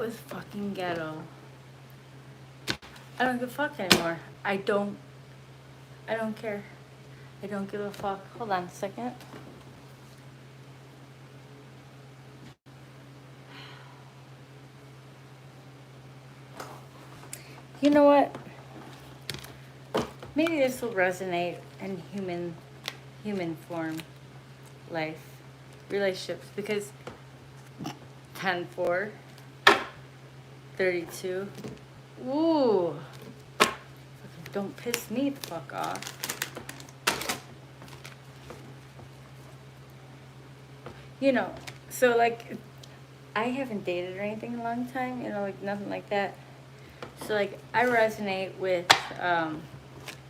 was fucking ghetto. I don't give a fuck anymore. I don't care. I don't give a fuck. Hold on a second. You know what? Maybe this will resonate in human form, life, relationships, because 10-4, 32. Ooh. Don't piss me the fuck off. You know, so like, I haven't dated or anything in a long time, you know, like nothing like that. So like, I resonate with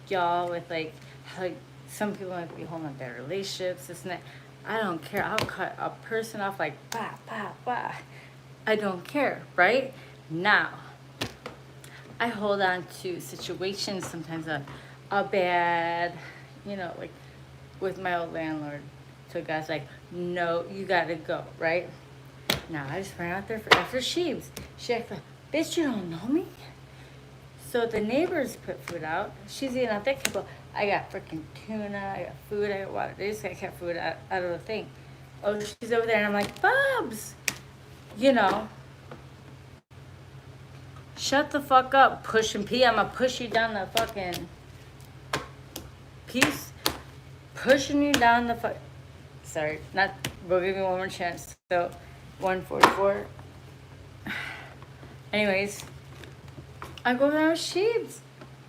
y'all with like how like, some people might be holding on bad relationships, this and that. I don't care. I'll cut a person off like bah bah bah. I don't care, right? Now, I hold on to situations, sometimes a bad, you know, like with my old landlord. So guy's like, no, you gotta go, right? Now I just ran out there after Sheebs. She acted like, bitch, you don't know me? So the neighbors put food out. She's eating out that couple. I got freaking tuna, I got food, I got water. They just got food out of the thing. Oh, she's over there, and I'm like, Bubs, you know, shut the fuck up, push and pee. I'm gonna push you down the fucking piece. Pushing you down the fuck. Sorry, not. We'll give you one more chance. So, 144. Anyways, I go down with Sheebs.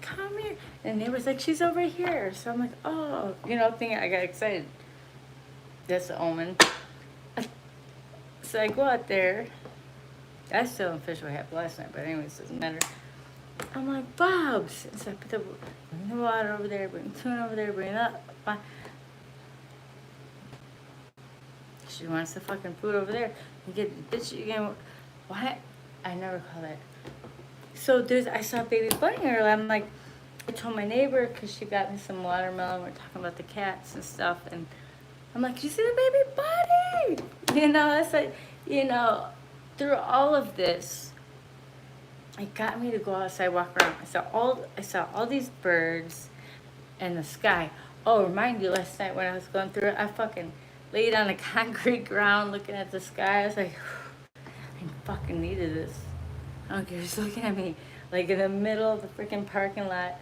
Come here. And the neighbor's like, she's over here. So I'm like, oh, you know, thinking I got excited. That's the omen. So I go out there. I still don't fish what happened last night, but anyways, doesn't matter. I'm like, Bob's. And so I put bring the water over there, bring the tuna over there, bring it up. She wants the fucking food over there. You get, bitch, you get, what? I never call that. So I saw a baby bunny earlier. I'm like, I told my neighbor, because she got me some watermelon. We're talking about the cats and stuff. And I'm like, you see the baby bunny? You know, it's like, you know, through all of this, it got me to go outside, walk around. I saw all these birds and the sky. Oh, remind you, last night when I was going through it, I fucking laid on the concrete ground looking at the sky. I was like, I fucking needed this. I don't care, just looking at me, like in the middle of the freaking parking lot.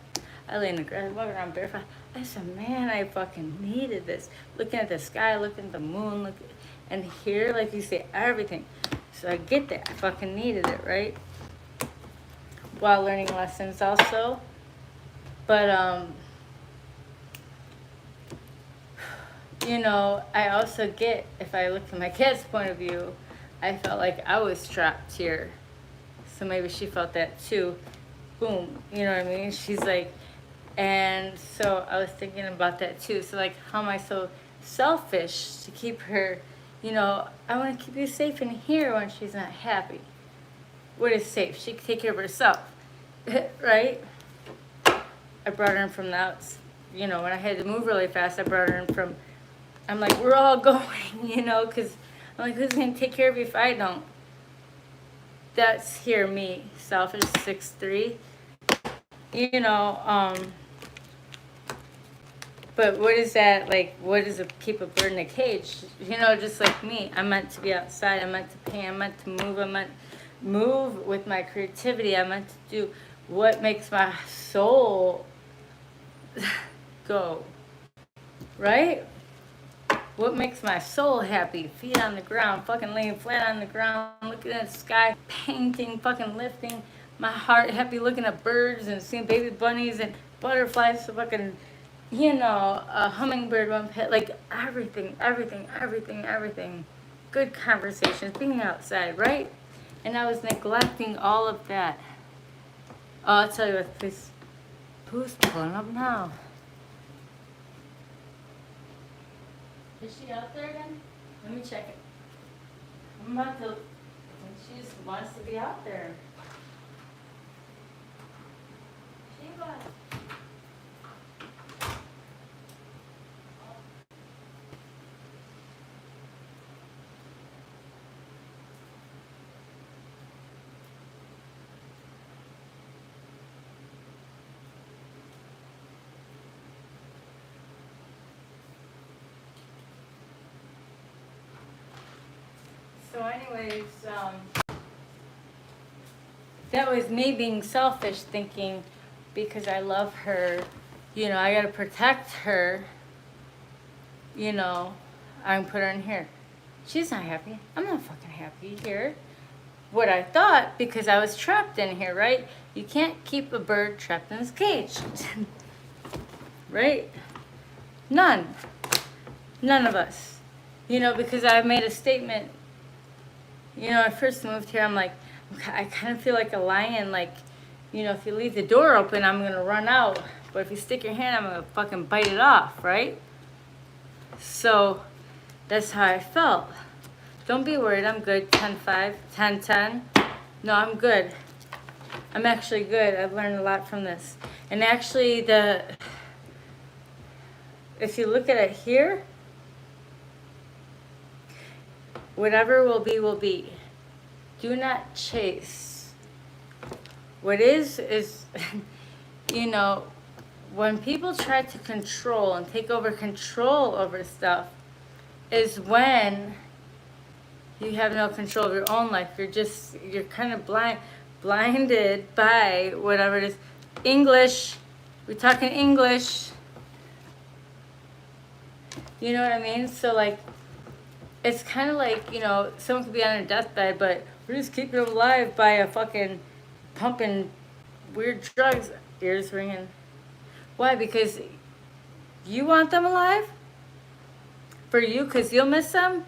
I lay in the grass, walking around barefoot. I said, man, I fucking needed this. Looking at the sky, looking at the moon, and here, like you say, everything. So I get that. I fucking needed it, right? While learning lessons also. But, you know, I also get, if I look from my cat's point of view, I felt like I was trapped here. So maybe she felt that too. Boom. You know what I mean? She's like, and so I was thinking about that too. So like, how am I so selfish to keep her, you know, I want to keep you safe in here when she's not happy. What is safe? She can take care of herself. Right? I brought her in from the outs. You know, when I had to move really fast, I brought her in from, I'm like, we're all going, you know, because I'm like, who's going to take care of you if I don't? That's here, me, selfish, 6'3". You know, but what is that, like, what is keep a bird in a cage? You know, just like me, I'm meant to be outside, I'm meant to paint, I'm meant to move, I'm meant to move with my creativity, I'm meant to do what makes my soul go, right? What makes my soul happy? Feet on the ground, fucking laying flat on the ground, looking at the sky, painting, fucking lifting my heart, happy looking at birds and seeing baby bunnies and butterflies, so fucking, you know, a hummingbird, one pet, like everything. Good conversations, being outside, right? And I was neglecting all of that. Oh, I'll tell you what, please. Who's pulling up now? Is she out there again? Let me check it. I'm about to, she just wants to be out there. Sheba. So anyways, that was me being selfish, thinking because I love her, you know, I gotta protect her, you know, I can put her in here. She's not happy. I'm not fucking happy here. What I thought, because I was trapped in here, right? You can't keep a bird trapped in his cage. Right? None of us. You know, because I made a statement. You know, I first moved here, I'm like, I kind of feel like a lion, like, you know, if you leave the door open, I'm going to run out. But if you stick your hand, I'm going to fucking bite it off, right? So, that's how I felt. Don't be worried, I'm good. 10-5, 10-10. No, I'm good. I'm actually good. I've learned a lot from this. And actually, if you look at it here, whatever will be, will be. Do not chase. What is, you know, when people try to control and take over control over stuff, is when you have no control of your own life. You're kind of blinded by whatever it is. English, we're talking English. You know what I mean? So like, it's kind of like, you know, someone could be on their deathbed, but we're just keeping them alive by a fucking pumping weird drugs. Ears ringing. Why? Because you want them alive? For you, because you'll miss them?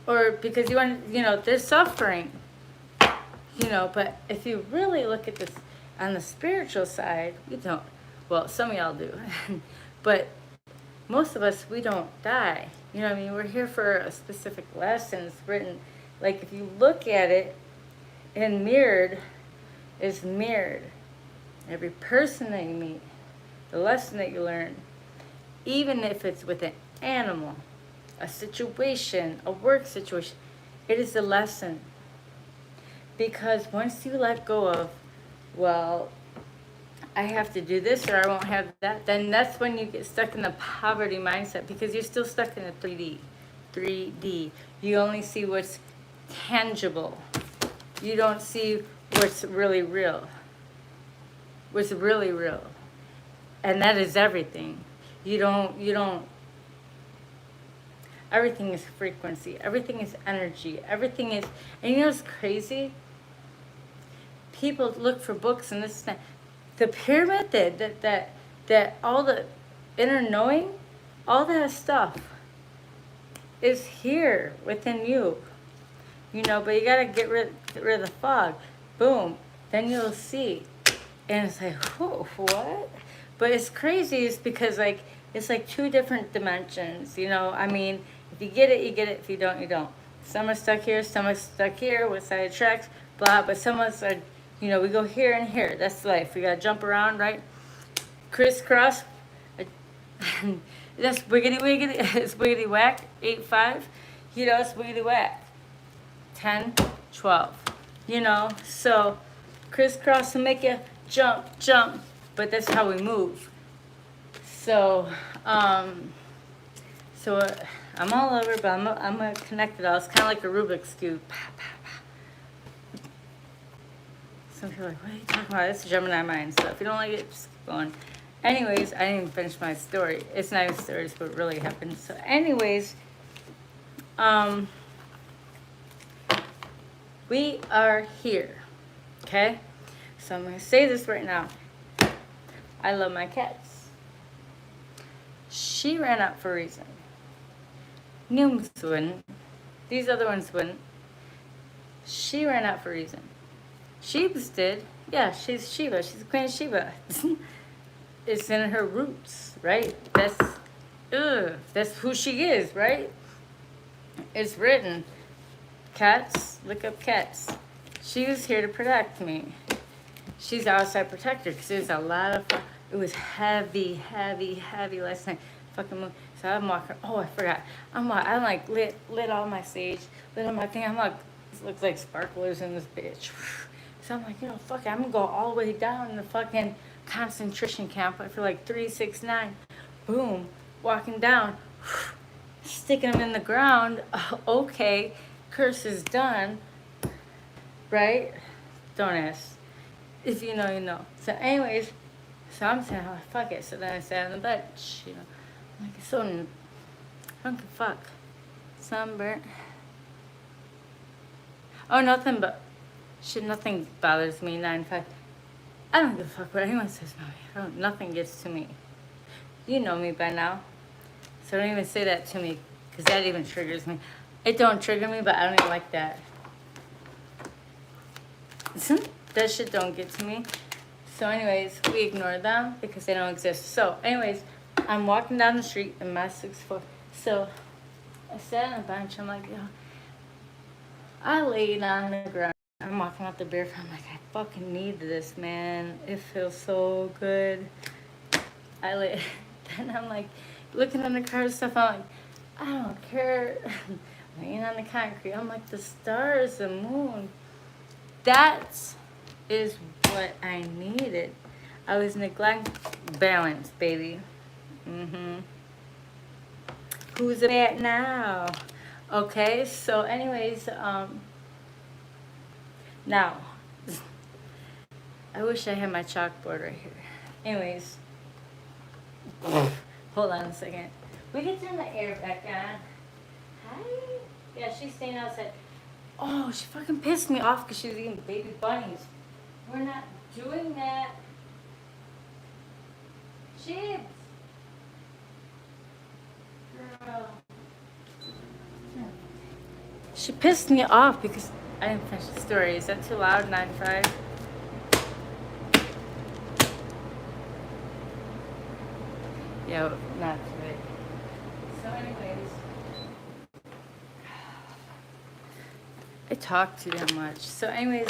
Or because you want, you know, they're suffering. You know, but if you really look at this on the spiritual side, we don't. Well, some of y'all do. But most of us, we don't die. You know what I mean? We're here for a specific lesson. It's written, like if you look at it, and mirrored is mirrored. Every person that you meet, the lesson that you learn, even if it's with an animal, a situation, a work situation, it is a lesson. Because once you let go of, well, I have to do this or I won't have that, then that's when you get stuck in the poverty mindset, because you're still stuck in a 3D. You only see what's tangible. You don't see what's really real. What's really real. And that is everything. You don't, everything is frequency. Everything is energy. Everything is, and you know what's crazy? People look for books and this and that. The pyramid, that all the inner knowing, all that stuff is here within you. You know, but you gotta get rid of the fog. Boom. Then you'll see. And it's like, whoa, what? But it's crazy, it's because like, it's like two different dimensions, you know? I mean, if you get it, you get it. If you don't, you don't. Some are stuck here, some are stuck here, with side tracks, blah, but some of us are, you know, we go here and here. That's life. We gotta jump around, right? Crisscross. That's wiggity wiggity. It's wiggity whack. 8-5. You know, it's wiggity whack. 10, 12. You know, so crisscross will make you jump. But that's how we move. So, I'm all over, but I'm gonna connect it all. It's kind of like a Rubik's Cube. Some people are like, what are you talking about? It's Gemini mind stuff. If you don't like it, just keep going. Anyways, I didn't even finish my story. It's not even stories, but it really happened. So anyways, we are here, okay? So I'm going to say this right now. I love my cats. She ran out for a reason. Nooms wouldn't. These other ones wouldn't. She ran out for a reason. Shebas did. Yeah, she's Sheba. She's Queen Sheba. It's in her roots, right? That's who she is, right? It's written. Cats, look up cats. She was here to protect me. She's outside protector because there's a lot of, it was heavy last night. Fucking moon. So I'm walking, oh, I forgot. I'm like lit all my sage, lit all my thing. I'm like, it looks like sparklers in this bitch. So I'm like, you know, fuck it, I'm gonna go all the way down in the fucking concentration camp. I feel like 3, 6, 9. Boom, walking down, sticking them in the ground. Okay, curse is done, right? Don't ask. If you know, you know. So anyways, so I'm saying, oh, fuck it. So then I sat on the bench, you know. I'm like, so, I don't give a fuck. Sunburnt. Oh, nothing but, shit, nothing bothers me, 9-5. I don't give a fuck what anyone says about me. Nothing gets to me. You know me by now. So don't even say that to me, because that even triggers me. It don't trigger me, but I don't even like that. That shit don't get to me. So anyways, we ignore them because they don't exist. So anyways, I'm walking down the street in my 6'4". So I sat on a bench. I'm like, yo, I laid on the ground. I'm walking out the beer farm. I'm like, I fucking need this, man. It feels so good. I lay. Then I'm like, looking on the car and stuff. I'm like, I don't care. Laying on the concrete. I'm like, the stars, the moon. That is what I needed. I was neglecting balance, baby. Who's it at now? Okay, so anyways, now, I wish I had my chalkboard right here. Anyways, hold on a second. We can turn the air back on. Hi. Yeah, she's staying outside. Oh, she fucking pissed me off because she was eating baby bunnies. We're not doing that. Chips. Girl. She pissed me off because I didn't finish the story. Is that too loud? 9-5? Yeah, not good. So anyways, I talk too damn much. So anyways,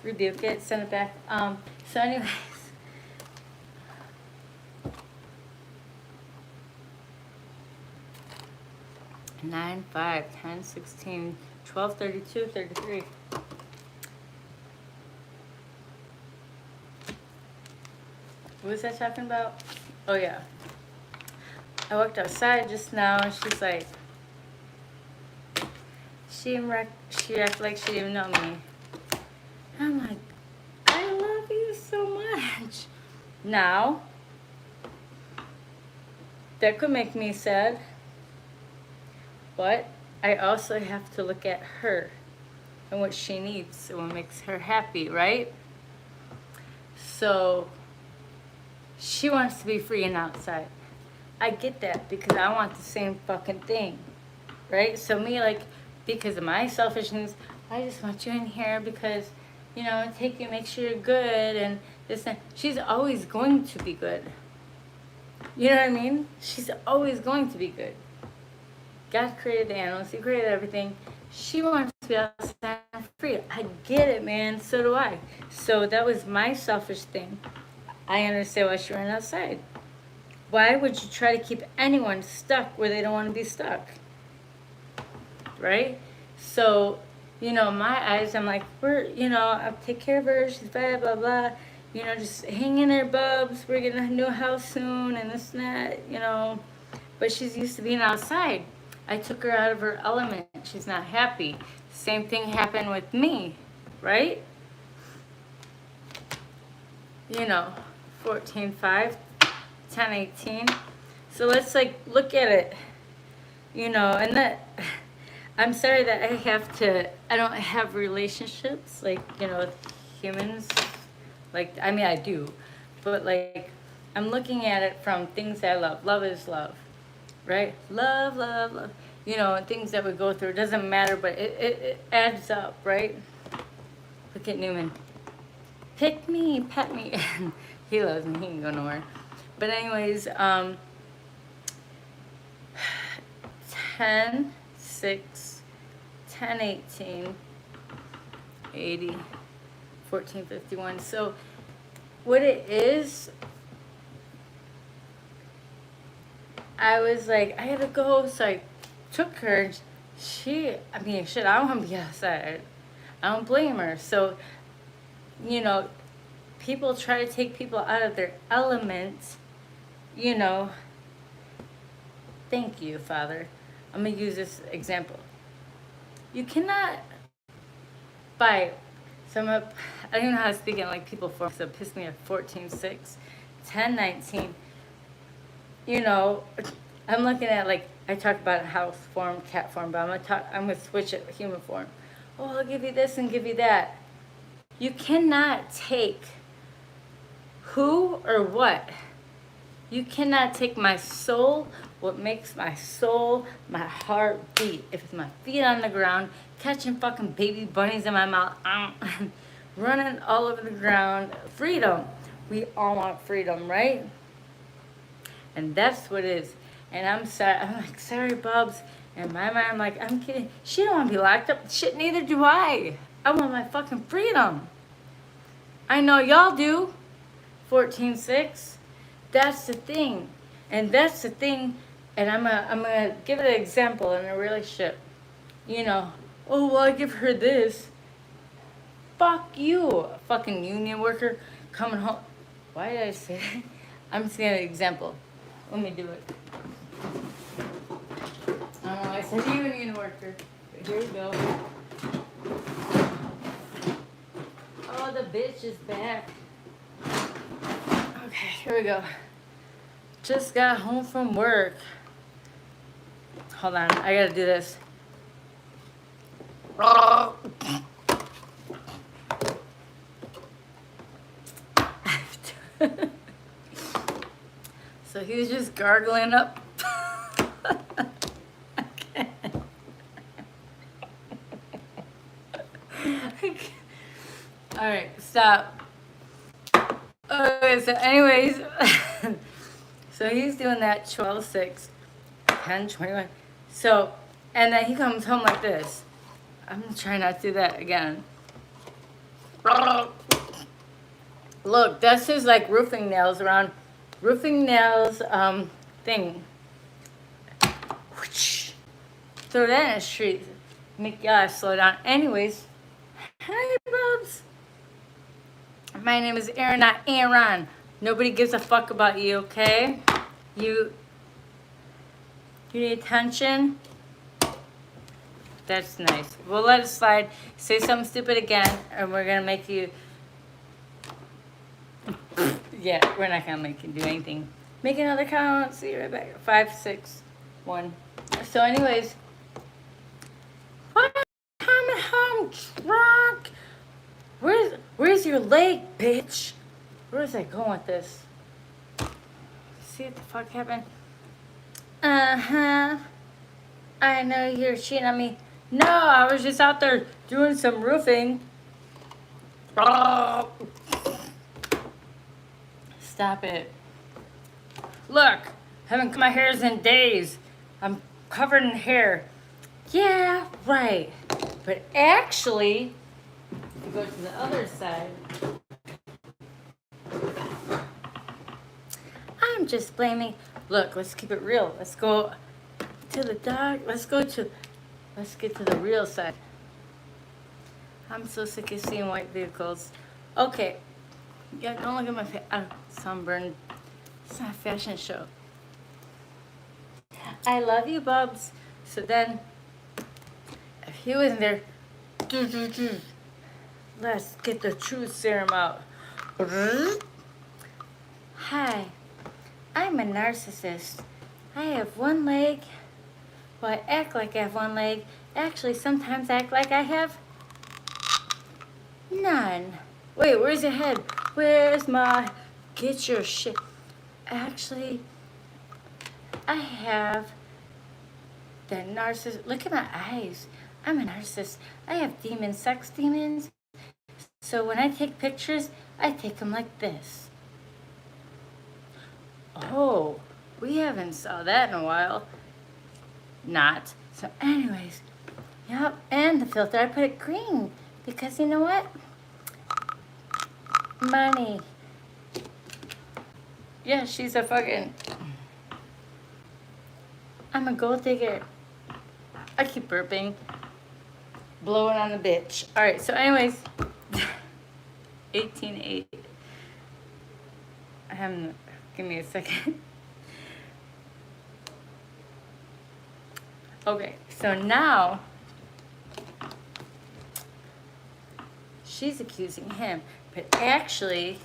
rebuke it, send it back. So anyways, nine, 5, 10, 16, 12, 32, 33. What was I talking about? Oh yeah. I walked outside just now and she's like, she acted like she didn't know me. I'm like, I love you so much. Now, that could make me sad, but I also have to look at her and what she needs and what makes her happy, right? So, she wants to be free and outside. I get that because I want the same fucking thing, right? So me, like, because of my selfishness, I just want you in here because, you know, take you, make sure you're good and this and she's always going to be good. You know what I mean? She's always going to be good. God created the animals, He created everything. She wants to be outside and free. I get it, man. So do I. So that was my selfish thing. I understand why she ran outside. Why would you try to keep anyone stuck where they don't want to be stuck? Right? So, you know, my eyes, I'm like, I'll take care of her. She's blah, blah, blah. You know, just hang in there, bubs. We're getting a new house soon and this and that, you know. But she's used to being outside. I took her out of her element. She's not happy. Same thing happened with me, right? You know, 14-5, 10-18. So let's like look at it, you know, and that I'm sorry that I don't have relationships like, you know, with humans. Like, I mean, I do, but like, I'm looking at it from things I love. Love is love, right? Love, love, love. You know, things that we go through. It doesn't matter, but it adds up, right? Look at Newman. Pick me, pet me. He loves me. He can go nowhere. But anyways, 10, 6, 10, 18, 80, 14, 51. So what it is, I was like, I gotta go. So I took her. I don't want to be outside. I don't blame her. So, you know, people try to take people out of their element, you know. Thank you, Father. I'm going to use this example. You cannot buy some of, I don't know how to speak it like people for, so it pissed me at 14.6, 10.19. You know, I'm looking at like, I talk about house form, cat form, but I'm gonna switch it to human form. Oh, I'll give you this and give you that. You cannot take who or what. You cannot take my soul, what makes my soul, my heart beat. If it's my feet on the ground, catching fucking baby bunnies in my mouth, running all over the ground. Freedom. We all want freedom, right? And that's what it is. And I'm sorry. I'm like, sorry, Bubs. And my mind, I'm like, I'm kidding. She don't want to be locked up. Shit, neither do I. I want my fucking freedom. I know y'all do. 14.6. That's the thing. And that's the thing. And I'm gonna give an example in a relationship. You know, oh, well, I give her this. Fuck you, a fucking union worker coming home. Why did I say that? I'm just gonna give an example. Let me do it. I don't know, I said union worker. But here we go. Oh, the bitch is back. Okay, here we go. Just got home from work. Hold on, I gotta do this. So he was just gargling up. All right, stop. Okay, so anyways, so he's doing that 12.6, 10.21. So, and then he comes home like this. I'm gonna try not to do that again. Look, that's his like roofing nails thing. Throw that in the street. Make y'all slow down. Anyways, hi, Bubs. My name is Aaron, not Aaron. Nobody gives a fuck about you, okay? You need attention? That's nice. We'll let it slide. Say something stupid again, and we're gonna make you. Yeah, we're not gonna make you do anything. Make another count. See you right back. 5, 6, 1. So, anyways, coming home drunk. Where's your leg, bitch? Where is I going with this? See what the fuck happened? I know you're cheating on me. No, I was just out there doing some roofing. Stop it. Look, haven't cut my hairs in days. I'm covered in hair. Yeah, right. But actually, if you go to the other side, I'm just blaming. Look, let's keep it real. Let's go to the dog. Let's get to the real side. I'm so sick of seeing white vehicles. Okay. Yeah, don't look at my face. I'm sunburned. It's not a fashion show. I love you, Bubs. So then, if he wasn't there, let's get the truth serum out. Hi, I'm a narcissist. I have one leg. Well, I act like I have one leg. Actually, sometimes I act like I have none. Wait, where's your head? Where's my... Get your shit. Actually, I have the narcissist. Look at my eyes. I'm a narcissist. I have demons, sex demons. So when I take pictures, I take them like this. Oh, we haven't saw that in a while. Not. So anyways, yep, and the filter, I put it green because you know what? Money. Yeah, she's a fucking... I'm a gold digger. I keep burping. Blowing on the bitch. Alright, so anyways, 18.8. Give me a second. Okay, so now she's accusing him, but actually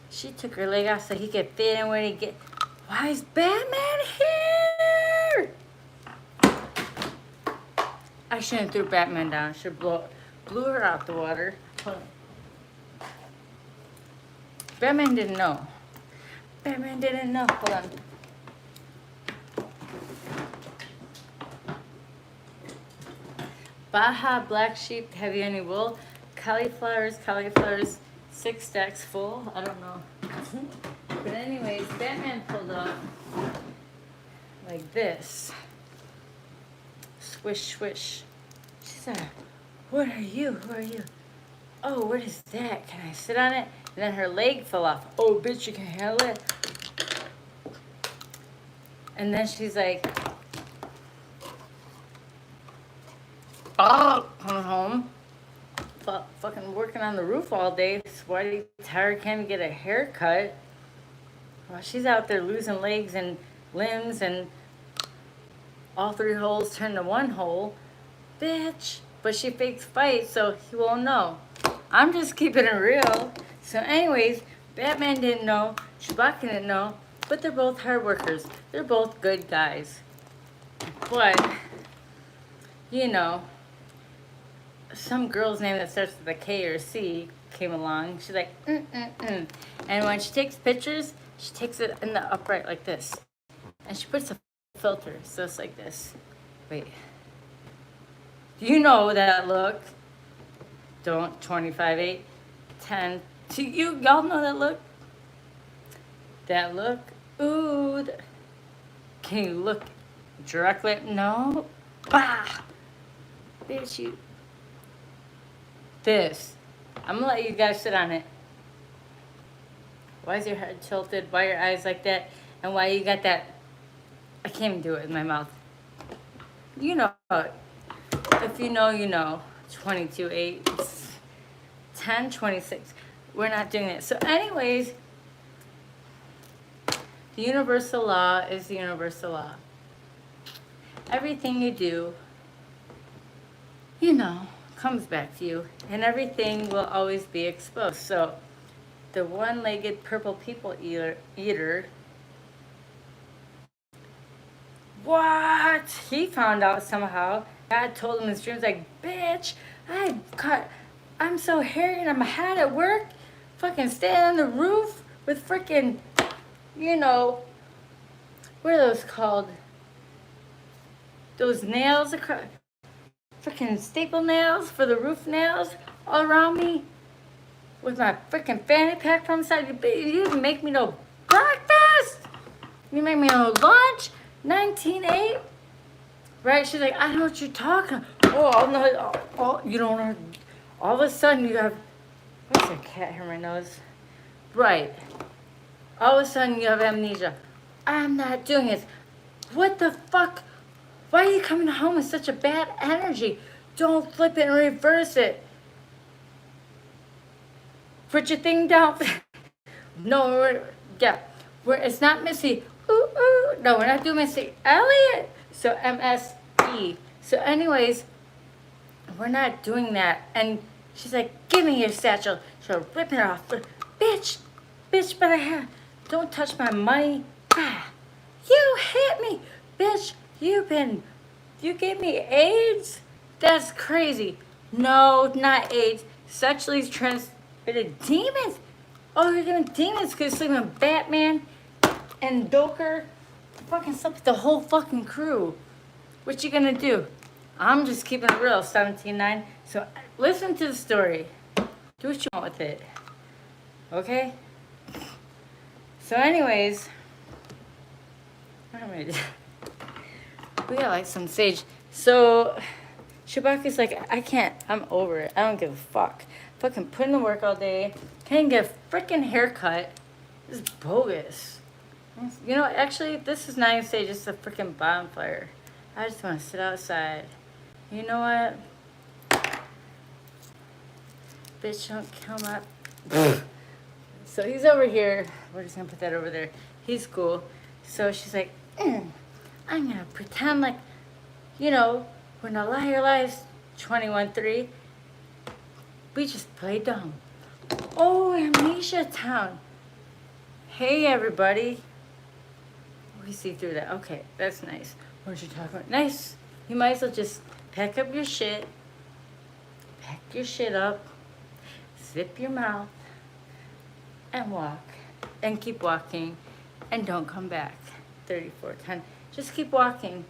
she took her leg off so he could fit in where he get. Why is Batman here? I shouldn't have threw Batman down. I should blew her out the water. Hold on. Batman didn't know. Batman didn't know. Hold on. Baja black sheep, have you any wool? Cauliflowers, 6 stacks full. I don't know. But anyways, Batman pulled up like this. Swish, swish. She's like, what are you? Who are you? Oh, what is that? Can I sit on it? And then her leg fell off. Oh, bitch, you can handle it. And then she's like, oh, coming home. Fucking working on the roof all day. Sweaty, tired, can't even get a haircut. Well, she's out there losing legs and limbs and all 3 holes turn to 1 hole. Bitch. But she fakes fight, so he won't know. I'm just keeping it real. So anyways, Batman didn't know. Chewbacca didn't know. But they're both hard workers. They're both good guys. But, you know, some girl's name that starts with a K or a C came along. She's like, And when she takes pictures, she takes it in the upright like this. And she puts a filter. So it's like this. Wait. You know that look. Don't. 25-8. 10. Y'all know that look? That look. Ooh. Can you look directly? No. Bah. Bitch, you. This. I'm gonna let you guys sit on it. Why is your head tilted? Why are your eyes like that? And why you got that? I can't even do it in my mouth. You know it. If you know, you know. 22-8. 10-26. We're not doing it. So anyways, the universal law is the universal law. Everything you do, you know, comes back to you. And everything will always be exposed. So the one-legged purple people eater, what? He found out somehow. God told him in his dreams, like, bitch, I'm so hairy and I'm hot at work. Fucking staying on the roof with freaking, you know, what are those called? Those nails, freaking staple nails for the roof nails all around me. With my freaking fanny pack from the side. You didn't make me no breakfast. You make me no lunch. 19-8. Right? She's like, I know what you're talking. You don't know. All of a sudden you have, what's that cat here in my nose? Right. All of a sudden you have amnesia. I'm not doing it. What the fuck? Why are you coming home with such a bad energy? Don't flip it and reverse it. Put your thing down. No, it's not Missy. Ooh. No, we're not doing Missy Elliott. So MSE. So anyways, we're not doing that. And she's like, give me your satchel. She'll rip it off. Bitch, but don't touch my money. Ah, you hit me. Bitch, you gave me AIDS? That's crazy. No, not AIDS. Sexually transmitted demons. Oh, you're giving demons because you're sleeping with Batman and Joker. Fucking slept with the whole fucking crew. What you gonna do? I'm just keeping it real, 17-9. So listen to the story. Do what you want with it. Okay? So anyways, we got like some sage. So Chewbacca's like, I can't, I'm over it. I don't give a fuck. Fucking put in the work all day. Can't get a freaking haircut. This is bogus. You know, actually, this is not even sage. It's a freaking bonfire. I just want to sit outside. You know what? Bitch, don't come up. So he's over here. We're just going to put that over there. He's cool. So she's like, I'm gonna pretend like, you know, when a liar lies, 21-3, we just play dumb. Oh, Amnesia Town. Hey, everybody. We see through that. Okay, that's nice. What you talking about? Nice. You might as well just pack up your shit. Pack your shit up. Zip your mouth. And walk. And keep walking. And don't come back. 34:10. Just keep walking.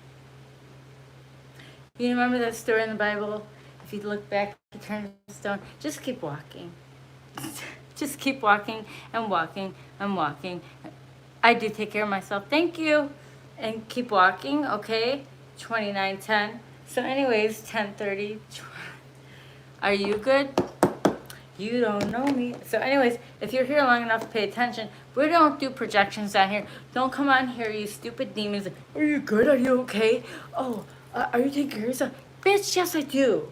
You remember that story in the Bible? If you look back, you turn to stone. Just keep walking. Just keep walking and walking and walking. I do take care of myself. Thank you. And keep walking, okay? 29:10. So anyways, 10:30. Are you good? You don't know me. So anyways, if you're here long enough to pay attention, we don't do projections down here. Don't come on here, you stupid demons. Are you good? Are you okay? Oh, are you taking care of yourself? Bitch, yes I do.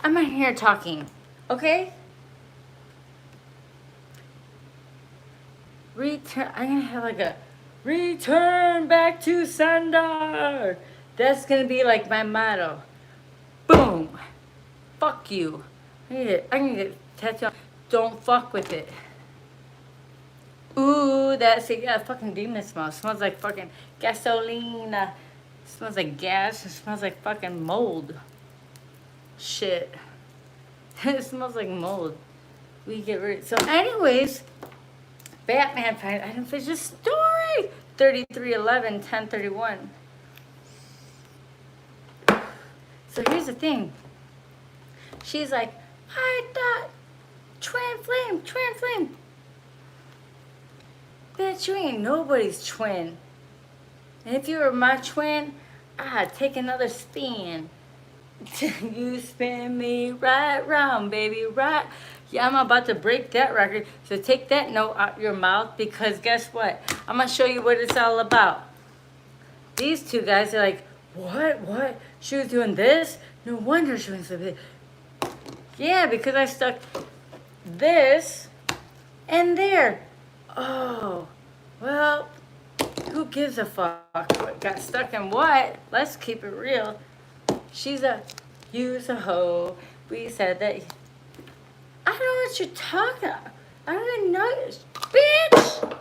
I'm not here talking, okay? Return. I'm gonna have like a return back to sender. That's gonna be like my motto. Boom. Fuck you. I'm gonna get tattooed. Don't fuck with it. Ooh, that's a fucking demon smell. It smells like fucking gasoline. It smells like gas. It smells like fucking mold. Shit. It smells like mold. We get rid. So, anyways. Batman finds, I didn't finish the story. 33:11, 10:31. So here's the thing. She's like, I thought twin flame. Bitch, you ain't nobody's twin. And if you were my twin, I'd take another spin. You spin me right round, baby, right. Yeah, I'm about to break that record. So take that note out your mouth, because guess what? I'm going to show you what it's all about. These two guys are like, what? She was doing this? No wonder she was doing this. Yeah, because I stuck this and there. Oh, well, who gives a fuck? What got stuck in what? Let's keep it real. You's a hoe. We said that. I don't know what you're talking about. I don't even know. Bitch!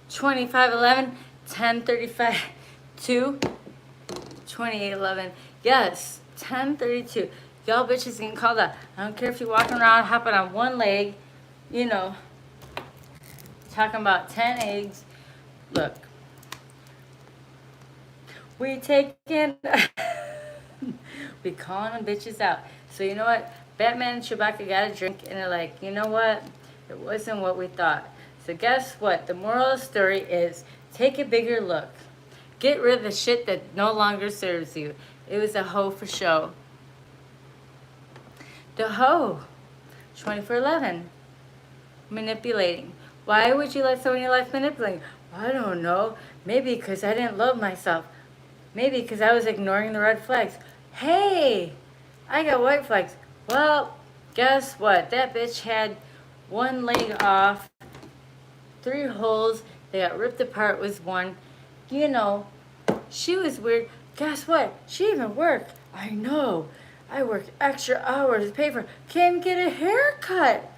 25:11, 10:35, 2, 28:11. Yes, 10:32. Y'all bitches getting called out. I don't care if you're walking around hopping on one leg, you know, talking about 10 eggs. Look. We taking, we calling them bitches out. So you know what? Batman and Chewbacca got a drink, and they're like, you know what? It wasn't what we thought. So guess what? The moral of the story is, take a bigger look. Get rid of the shit that no longer serves you. It was a hoe for show. The hoe. 24:11. Manipulating. Why would you let someone in your life manipulate? I don't know. Maybe because I didn't love myself. Maybe because I was ignoring the red flags. Hey, I got white flags. Well, guess what? That bitch had one leg off, 3 holes. They got ripped apart with one. You know, she was weird. Guess what? She even worked. I know. I worked extra hours to pay for. Can't even get a haircut.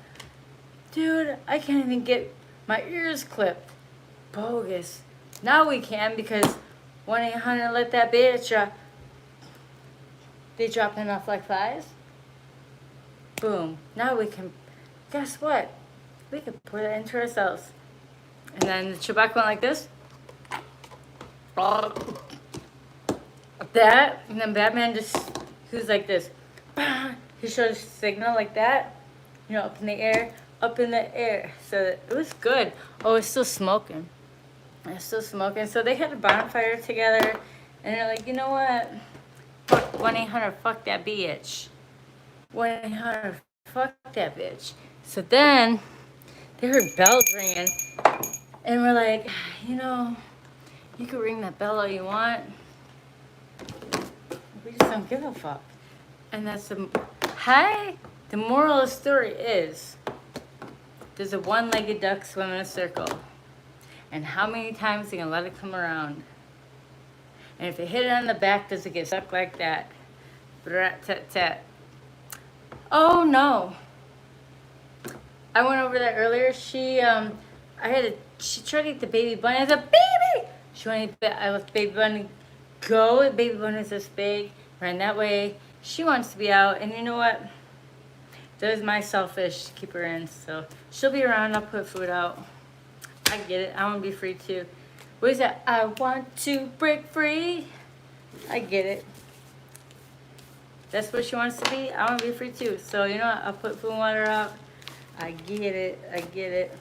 Dude, I can't even get my ears clipped. Bogus. Now we can, because 1-800 let that bitch, they dropping off like flies. Boom. Now we can, guess what? We can pour that into ourselves. And then the Chewbacca went like this. That, and then Batman just, he was like this. He showed a signal like that. You know, up in the air. Up in the air. So it was good. Oh, it's still smoking. It's still smoking. So they had a bonfire together. And they're like, you know what? Fuck 1-800, fuck that bitch. 1-800, fuck that bitch. So then they heard bells ringing. And we're like, you know, you can ring that bell all you want. We just don't give a fuck. And that's the, the moral of the story is, there's a one-legged duck swimming in a circle. And how many times are you going to let it come around? And if you hit it on the back, does it get stuck like that? Tat. Oh no. I went over that earlier. She tried to eat the baby bunny. I said, baby! She wanted to, I let the baby bunny go. The baby bunny is this big, ran that way. She wants to be out, and you know what? That is my selfish to keep her in. So she'll be around. I'll put food out. I get it. I want to be free too. What is that? I want to break free. I get it. That's what she wants to be. I want to be free too. So you know what? I'll put food and water out. I get it. I get it.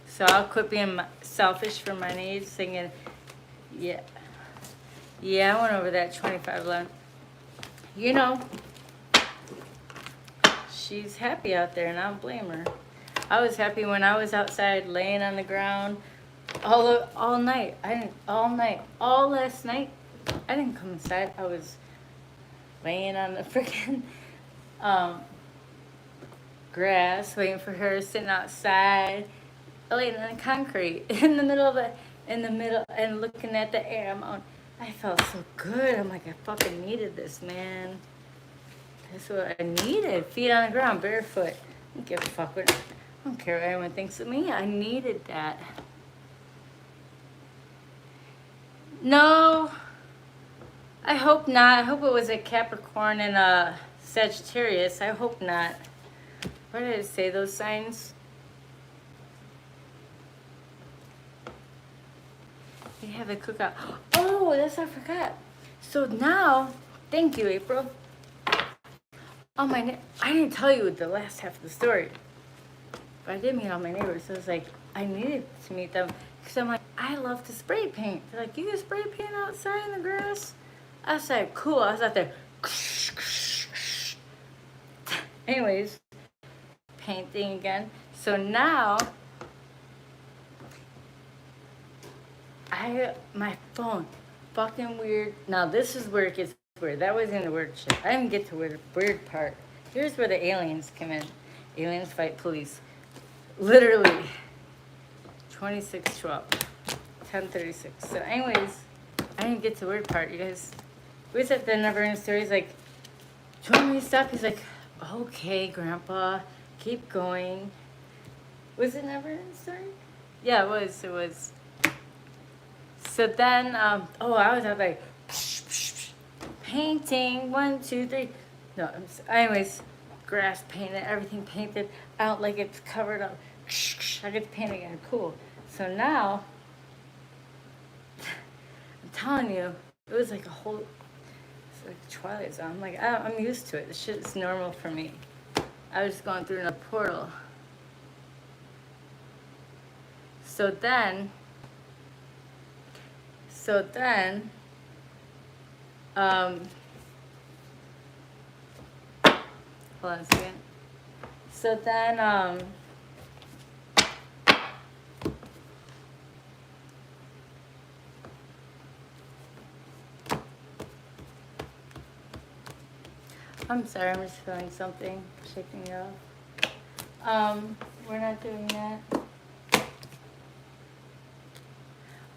So I'll quit being selfish for my needs, thinking, yeah. Yeah, I went over that 25-11. You know, she's happy out there, and I don't blame her. I was happy when I was outside laying on the ground all night. All last night. I didn't come inside. I was laying on the freaking grass, waiting for her, sitting outside, laying on the concrete in the middle, and looking at the air. I felt so good. I'm like, I fucking needed this, man. That's what I needed. Feet on the ground, barefoot. I don't give a fuck what. I don't care what anyone thinks of me. I needed that. No, I hope not. I hope it was a Capricorn and a Sagittarius. I hope not. What did it say, those signs? They have a cookout. Oh, that's I forgot. So now, thank you, April. Oh my! I didn't tell you the last half of the story, but I did meet all my neighbors. So I was like, I needed to meet them because I'm like, I love to spray paint. They're like, you can spray paint outside in the grass. I was like, cool. I was out there. Anyways, painting again. So now, my phone, fucking weird. Now this is where it gets weird. That was in the weird shit. I didn't get to the weird part. Here's where the aliens come in. Aliens fight police. Literally, 26/12, 10:36. So anyways, I didn't get to the weird part. You guys, we was at the never-ending story. He's like, do you want me to stop? He's like, okay, Grandpa, keep going. Was it never-ending story? Yeah, it was. So then, I was out like, painting, 1, 2, 3. No, anyways, grass painted, everything painted out like it's covered up. I get to paint again, cool. So now, I'm telling you, it was like it's like Twilight Zone. I'm like, I'm used to it. This shit is normal for me. I was going through another portal. So then, hold on a second. So then, I'm sorry, I'm just feeling something, shaking it off. We're not doing that.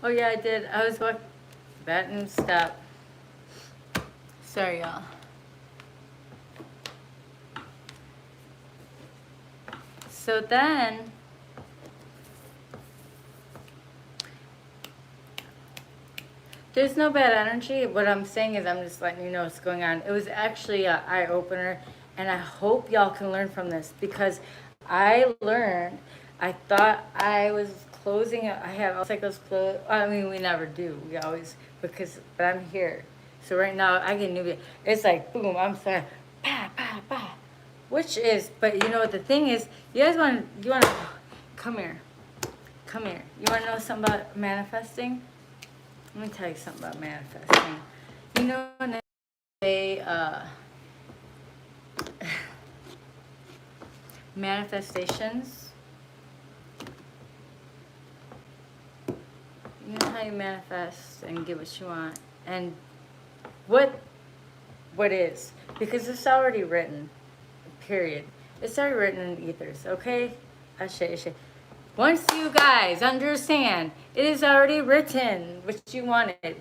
Oh yeah, I did. I was walking. That and stop. Sorry, y'all. So then, there's no bad energy. What I'm saying is I'm just letting you know what's going on. It was actually an eye-opener, and I hope y'all can learn from this because I learned. I thought I was closing. I have all cycles closed. I mean, we never do. We always, but I'm here. So right now, I get new. It's like, boom, I'm sorry. Pa, pa, pa. Which is, but you know what the thing is, you want to, come here. You want to know something about manifesting? Let me tell you something about manifesting. You know when they say, manifestations? You know how you manifest and get what you want. And what is? Because it's already written. Period. It's already written in ethers, okay? Ashe. Once you guys understand, it is already written what you wanted.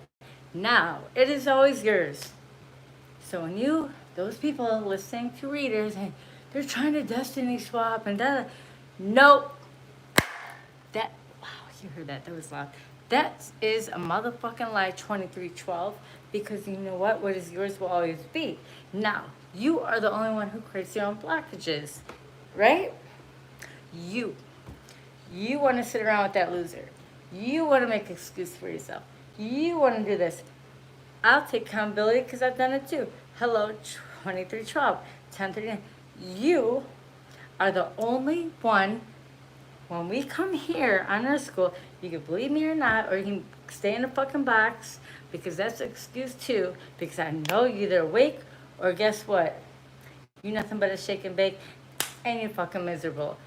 Now, it is always yours. So when those people listening to readers, and they're trying to destiny swap and that, nope. Wow, you heard that, that was loud. That is a motherfucking lie, 2312, because you know what? What is yours will always be. Now, you are the only one who creates your own blockages, right? You want to sit around with that loser. You want to make excuse for yourself. You want to do this. I'll take accountability because I've done it too. Hello, 2312, 1039. You are the only one. When we come here on our school, you can believe me or not, or you can stay in a fucking box, because that's an excuse too, because I know you're either awake or guess what? You're nothing but a shake and bake, and you're fucking miserable.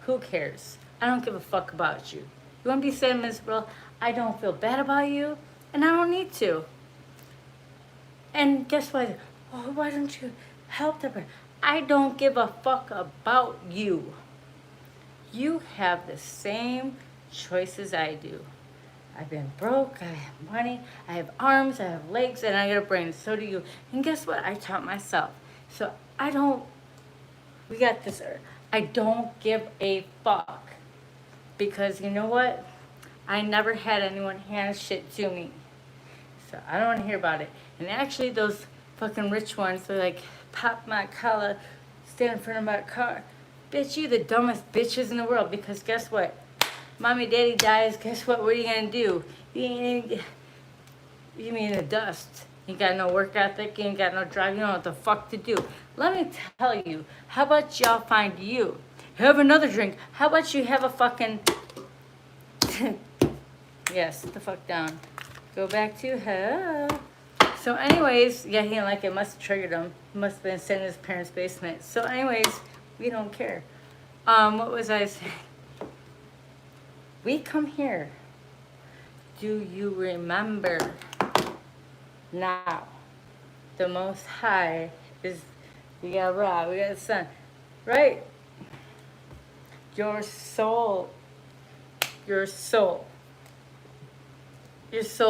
Who cares? I don't give a fuck about you. You want to be sad miserable? I don't feel bad about you, and I don't need to. And guess what? Oh, why don't you help the person? I don't give a fuck about you. You have the same choices I do. I've been broke, I have money, I have arms, I have legs, and I got a brain. So do you. And guess what? I taught myself. So we got this. I don't give a fuck. Because you know what? I never had anyone hand shit to me. So I don't want to hear about it. And actually those fucking rich ones, they're like, pop my collar, stand in front of my car. Bitch, you the dumbest bitches in the world, because guess what? Mommy, daddy dies, guess what? What are you gonna do? You mean in the dust. You got no work ethic, you ain't got no drive, you don't know what the fuck to do. Let me tell you, how about y'all find you? Have another drink. How about you have a fucking... Yes, sit the fuck down. Go back to her. So anyways, yeah, he didn't like it. Must have triggered him. Must have been sitting in his parents' basement. So anyways, we don't care. What was I saying? We come here. Do you remember? Now, the Most High is, we got Ra, we got the sun, right? Your soul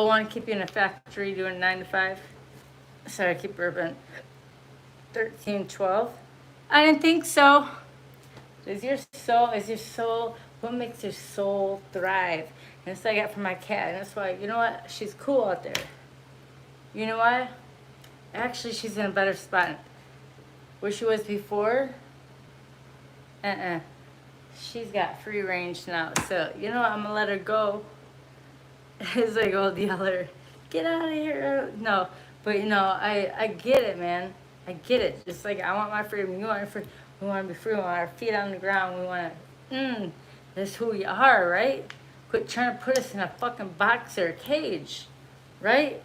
want to keep you in a factory doing 9 to 5. Sorry, I keep burping. 1312. I didn't think so. Is your soul, what makes your soul thrive? And that's what I got from my cat. And that's why, you know what? She's cool out there. You know why? Actually, she's in a better spot. Where she was before, she's got free range now. So, you know what? I'm going to let her go. It's like old yeller, get out of here. No, but you know, I get it, man. I get it. Just like I want my freedom, you want your freedom. We want to be free. We want our feet on the ground. We want to, that's who we are, right? Quit trying to put us in a fucking box or a cage, right?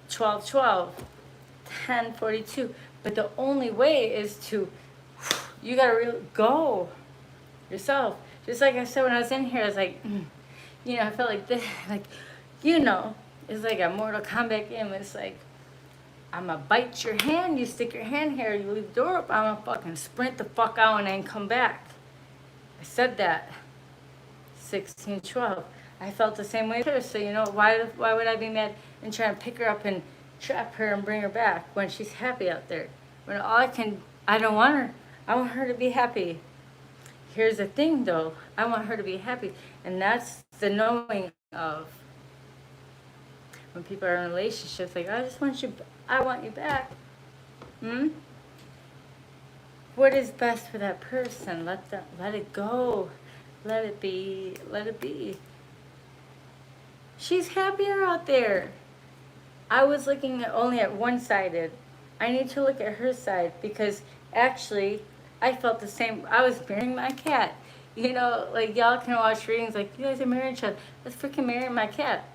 12:12, 10:42. But the only way is to, you got to go yourself. Just like I said when I was in here, I was like, you know, I felt like this, like, you know, it's like a Mortal Kombat game. It's like, I'm going to bite your hand. You stick your hand here. You leave the door up. I'm going to fucking sprint the fuck out and then come back. I said that. 16:12. I felt the same way too. So, you know, why would I be mad and try and pick her up and trap her and bring her back when she's happy out there? When I don't want her. I want her to be happy. Here's the thing, though. I want her to be happy. And that's the knowing of when people are in relationships, like, I want you back. What is best for that person? Let it go. Let it be. She's happier out there. I was looking only at one-sided. I need to look at her side, because actually, I felt the same. I was marrying my cat. You know, like, y'all can watch readings like, you guys are marrying each other. Let's freaking marry my cat.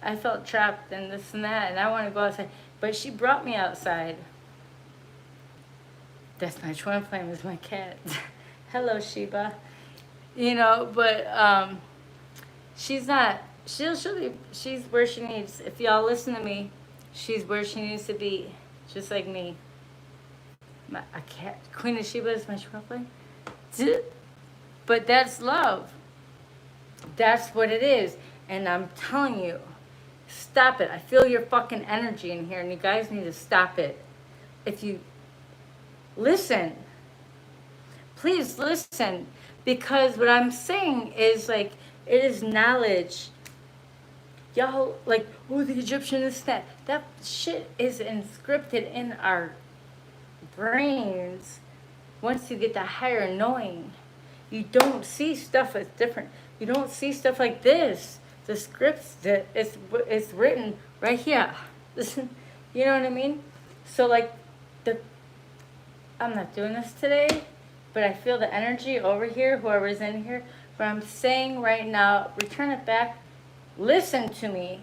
I felt trapped and this and that, and I want to go outside. But she brought me outside. That's my twin flame, is my cat. Hello, Sheba. You know, but she's not. She's where she needs. If y'all listen to me, she's where she needs to be, just like me. A cat, Queen of Sheba is my twin flame. But that's love. That's what it is. And I'm telling you, Stop it. I feel your fucking energy in here, and you guys need to stop it. If you listen, please listen, because what I'm saying is like, it is knowledge. Y'all, like, oh, the Egyptian is that. That shit is inscripted in our brains once you get the higher knowing. You don't see stuff as different. You don't see stuff like this. The scripts that it's written right here. You know what I mean? So like, I'm not doing this today, but I feel the energy over here, whoever's in here. But I'm saying right now, return it back. Listen to me.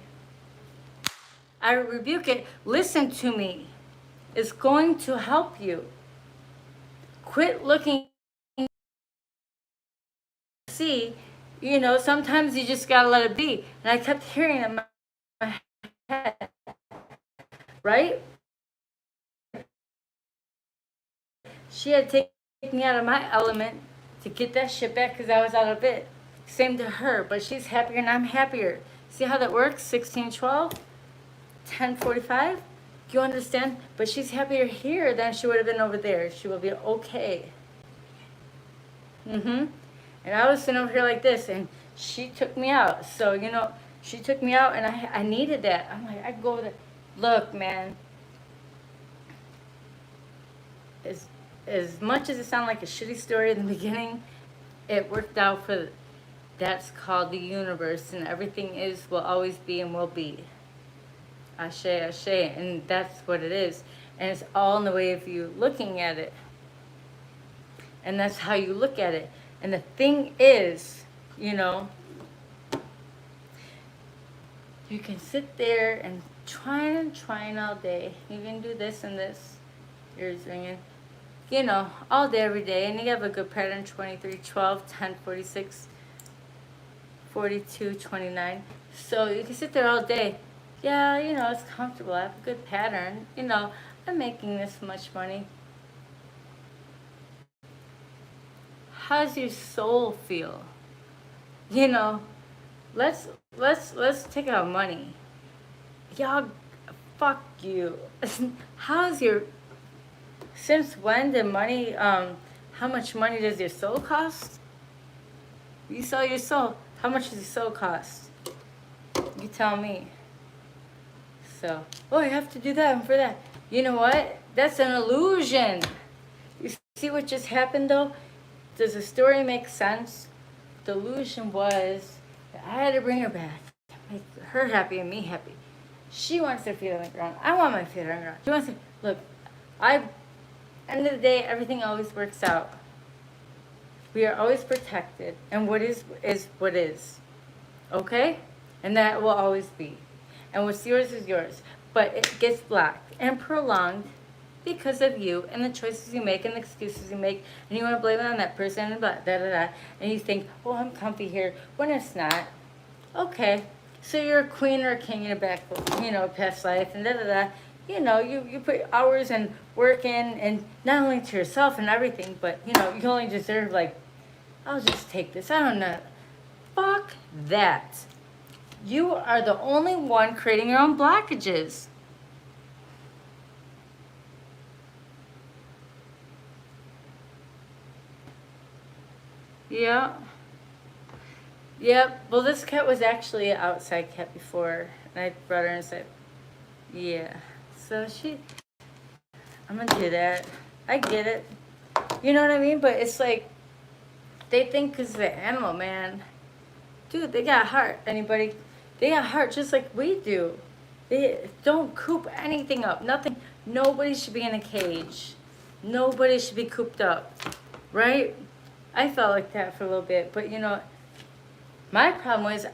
I rebuke it. Listen to me. It's going to help you. Quit looking. See, you know, sometimes you just gotta let it be. And I kept hearing it in my head, right? She had taken me out of my element to get that shit back because I was out of it. Same to her, but she's happier and I'm happier. See how that works? 1612, 1045. Do you understand? But she's happier here than she would have been over there. She will be okay. And I was sitting over here like this, and she took me out. So, you know, she took me out, and I needed that. I'm like, I go over there. Look, man. As much as it sounded like a shitty story in the beginning, it worked out for, that's called the universe, and everything is, will always be, and will be. Ashe, ashe, and that's what it is. And it's all in the way of you looking at it. And that's how you look at it. And the thing is, you know, you can sit there and trying all day. You can do this and this. Ears ringing. You know, all day, every day. And you have a good pattern, 23, 12, 10, 46, 42, 29. So you can sit there all day. Yeah, you know, it's comfortable. I have a good pattern. You know, I'm making this much money. How's your soul feel? You know, let's take out money. Y'all, fuck you. How's your, since when did money, how much money does your soul cost? You sell your soul. How much does your soul cost? You tell me. So, oh, I have to do that and for that. You know what? That's an illusion. You see what just happened though? Does the story make sense? The illusion was that I had to bring her back, make her happy and me happy. She wants her feet on the ground. I want my feet on the ground. She wants to, look, end of the day, everything always works out. We are always protected. And what is what is. Okay? And that will always be. And what's yours is yours. But it gets blocked and prolonged because of you and the choices you make and the excuses you make. And you want to blame it on that person and blah, da, da, da. And you think, oh, I'm comfy here, when it's not. Okay. So you're a queen or a king in a back, you know, past life and da, da, da. You know, you put hours and work in, and not only to yourself and everything, but, you know, you only deserve, like, I'll just take this. I don't know. Fuck that. You are the only one creating your own blockages. Yeah. Yep. Well, this cat was actually an outside cat before, and I brought her inside. Yeah. So I'm gonna do that. I get it. You know what I mean? But it's like, they think because it's an animal, man. Dude, they got heart. Anybody? They got heart just like we do. They don't coop anything up. Nothing. Nobody should be in a cage. Nobody should be cooped up. Right? I felt like that for a little bit. But, you know, my problem was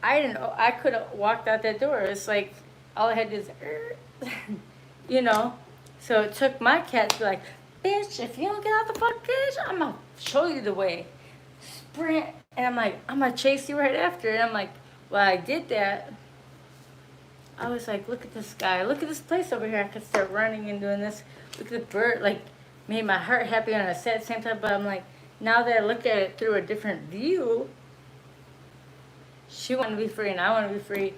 I didn't know. I could have walked out that door. It's like all I had to do is, you know. So it took my cat to be like, bitch, if you don't get out the fuck cage, I'm going to show you the way. Sprint. And I'm like, I'm going to chase you right after. And I'm like, well, I did that. I was like, look at the sky. Look at this place over here. I could start running and doing this. Look at the bird. Like, made my heart happy and I said at the same time. But I'm like, now that I look at it through a different view, she wanted to be free and I want to be free.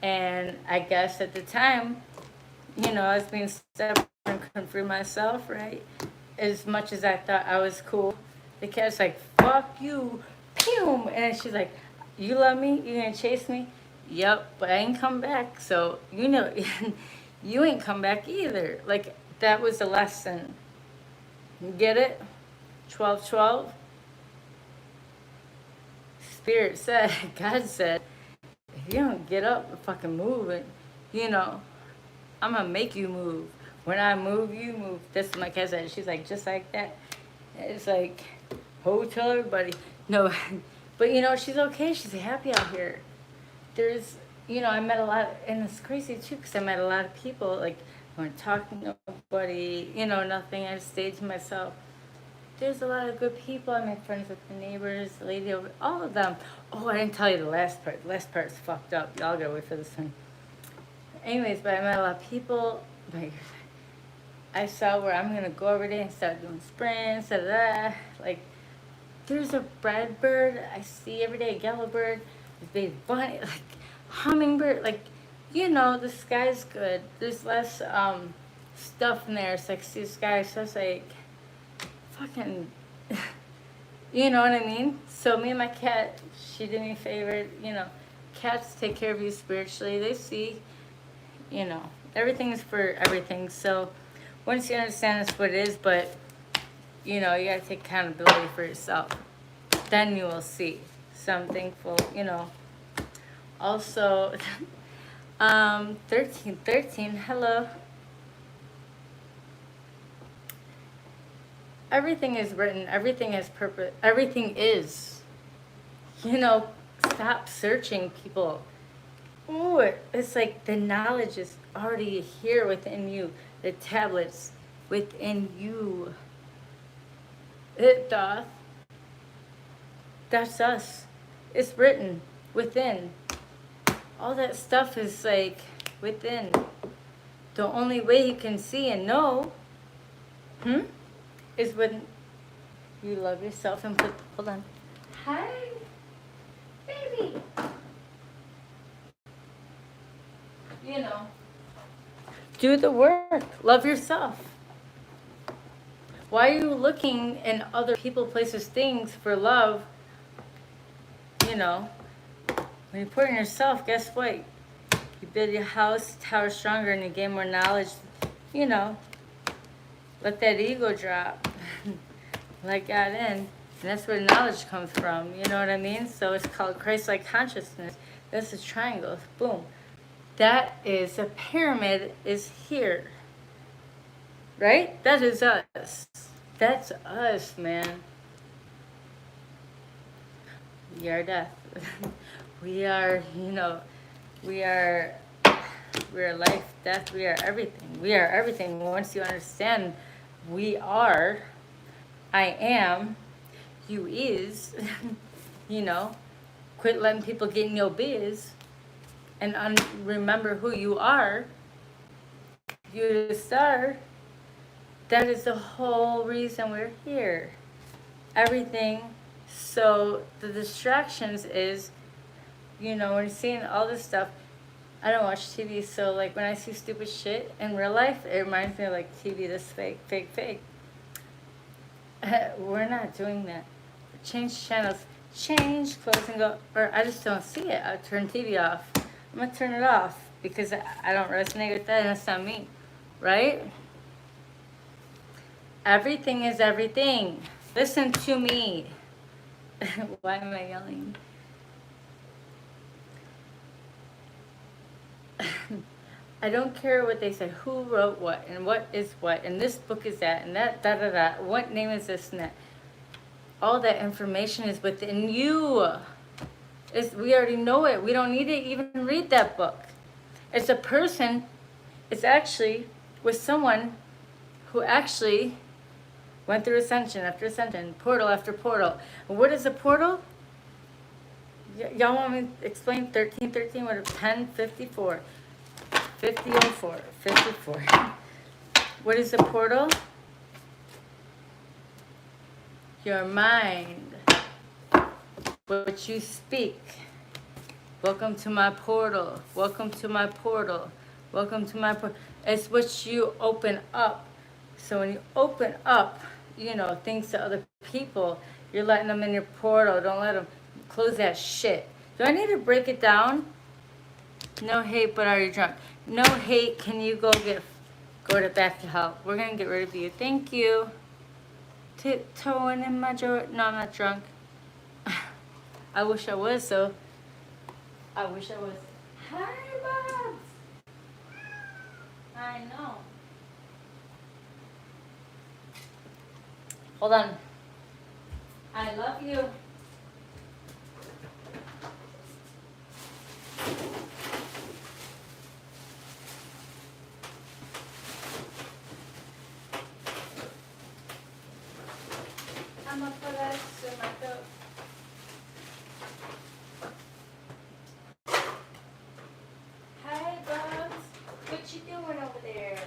And I guess at the time, I was being stubborn, couldn't free myself, right? As much as I thought I was cool, the cat's like, fuck you, pew! And she's like, you love me? You gonna chase me? Yep, but I ain't come back, so, you ain't come back either. Like, that was the lesson. You get it? 12:12. Spirit said, God said, if you don't get up and fucking move it, I'm gonna make you move. When I move, you move. That's what my cat said. She's like, just like that. It's like, tell everybody. No, but she's okay. She's happy out here. There's, I met a lot, and it's crazy too, because I met a lot of people, like, I wasn't talking to nobody, nothing. I stayed to myself. There's a lot of good people. I made friends with the neighbors, the lady over, all of them. Oh, I didn't tell you the last part. The last part's fucked up. Y'all gotta wait for this one. Anyways, but I met a lot of people. Like, I saw where I'm gonna go every day and start doing sprints. Like, there's a red bird I see every day, a yellow bird, this big bunny, like hummingbird. Like, the sky's good. There's less stuff in there. It's like, see the sky. So it's like, fucking, you know what I mean? So me and my cat, she did me a favor. Cats take care of you spiritually. They see, everything is for everything. So once you understand that's what it is, but you gotta take accountability for yourself. Then you will see. So I'm thankful, Also, 13, hello. Everything is written. Everything has purpose. Everything is. Stop searching, people. Ooh, it's like the knowledge is already here within you. The tablets within you. It doth. That's us. It's written within. All that stuff is like within. The only way you can see and know, is when you love yourself and hold on. Hi, baby. Do the work. Love yourself. Why are you looking in other people, places, things for love? When you put in yourself, guess what? You build your house, tower stronger, and you gain more knowledge. Let that ego drop. Let God in. And that's where knowledge comes from. You know what I mean? So it's called Christ-like consciousness. That's a triangle. Boom. That is a pyramid is here. Right? That is us. That's us, man. We are death. We are, we're life, death, we are everything. We are everything. Once you understand, we are, I am, you is, quit letting people get in your biz and remember who you are. You're the star. That is the whole reason we're here. Everything. So the distractions is, when you're seeing all this stuff, I don't watch TV, so like when I see stupid shit in real life, it reminds me of like TV, this fake. We're not doing that. Change channels, close and go, or I just don't see it. I turn TV off. I'm gonna turn it off because I don't resonate with that and it's not me, right? Everything is everything. Listen to me. Why am I yelling? I don't care what they say, who wrote what, and what is what, and this book is that, and that, da-da-da, what name is this and that. All that information is within you. We already know it. We don't need to even read that book. It's a person, it's actually with someone who actually went through ascension after ascension, portal after portal. And what is a portal? Y'all want me to explain 1313, what 1054? 5004, 54. What is a portal? Your mind, what you speak, Welcome to my portal. Welcome to my portal. Welcome to my portal. It's what you open up. So when you open up, you know, things to other people, you're letting them in your portal. Don't let them close that shit. Do I need to break it down? No hate, but are you drunk? No hate. Can you go to back to help? We're gonna get rid of you. Thank you. Tiptoeing in my drawer. No, I'm not drunk. I wish I was. So I wish I was. Hi, Bobs. I know. Hold on. I love you. I'm gonna put us in my coat. Hi, Bubs. What you doing over there?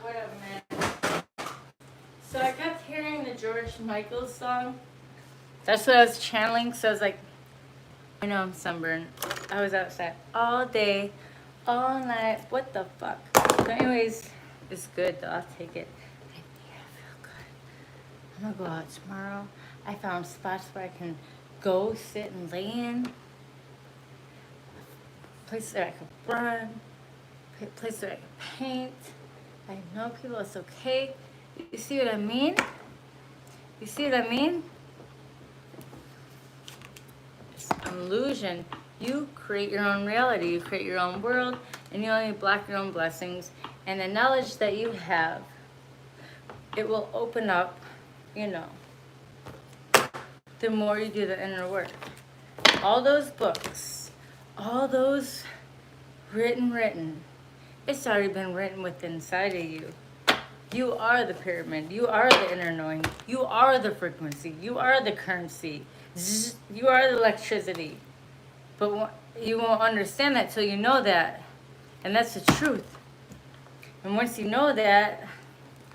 Whatever, man. So I kept hearing the George Michael song. That's what I was channeling. So I was like, I know I'm sunburned. I was outside all day, all night. What the fuck? So anyways, it's good though. I'll take it. I feel good. I'm gonna go out tomorrow. I found spots where I can go sit and lay in. Places that I could run. Places that I could paint. I know people. It's okay. You see what I mean? You see what I mean? It's an illusion. You create your own reality. You create your own world, and you only block your own blessings. And the knowledge that you have, it will open up, you know, the more you do the inner work. All those books, all those written, it's already been written within inside of you. You are the pyramid. You are the inner knowing. You are the frequency. You are the currency. You are the electricity. But you won't understand that till you know that. And that's the truth. And once you know that,